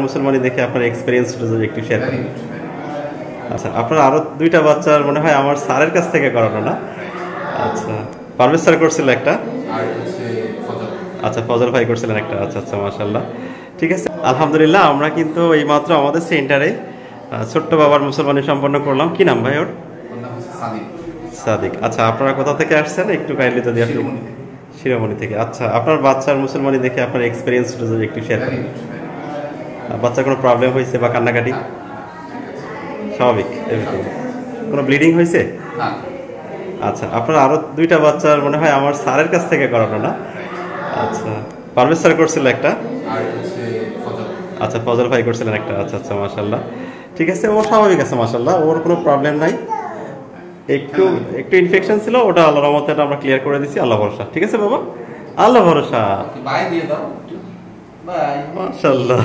মুসলমানি দেখে আপনার এক্সপেরিয়েন্সটা যদি একটু শেয়ার করেন। আচ্ছা, আপনার আরো দুইটা বাচ্চার মনে হয় আমার স্যারের কাছ থেকে করানো না? আচ্ছা, পারভেজ স্যার করছিল একটা, আচ্ছা ফজল ভাই করছিলেন একটা। আচ্ছা আচ্ছা, মাশাআল্লাহ, ঠিক আছে। আলহামদুলিল্লাহ, আমরা কিন্তু এইমাত্র আমাদের সেন্টারে ছোট্ট বাবার মুসলমানি সম্পন্ন করলাম। কি নাম ভাই ওর? সাদিক। আচ্ছা, আপনারা কোথা থেকে আসছেন একটু কাইন্ডলি যদি আপনি? শিরোমণি থেকে। আচ্ছা, আপনার বাচ্চার মুসলমানি দেখে আপনার এক্সপেরিয়েন্সটা যদি একটু শেয়ার করেন। বাচ্চার কোনো প্রবলেম হয়েছে বা কান্নাকাটি? স্বাভাবিক, এভরিথিং। কোনো ব্লিডিং হয়েছে? আচ্ছা, আপনার আরো দুইটা বাচ্চার মনে হয় আমার স্যারের কাছ থেকে করানো না? আচ্ছা, পারভেজ স্যার করছিল একটা, আচ্ছা ফজল ভাই করছিলেন একটা। আচ্ছা আচ্ছা, মাশাআল্লাহ, ঠিক আছে। ও স্বাভাবিক আছে মাশাআল্লাহ, ওর কোনো প্রবলেম নাই। একটু একটু ইনফেকশন ছিল, ওটা আল্লাহর রহমতে আমরা ক্লিয়ার করে দিছি। আল্লাহ ভরসা। ঠিক আছে বাবা, আল্লাহ ভরসা। মাশাআল্লাহ।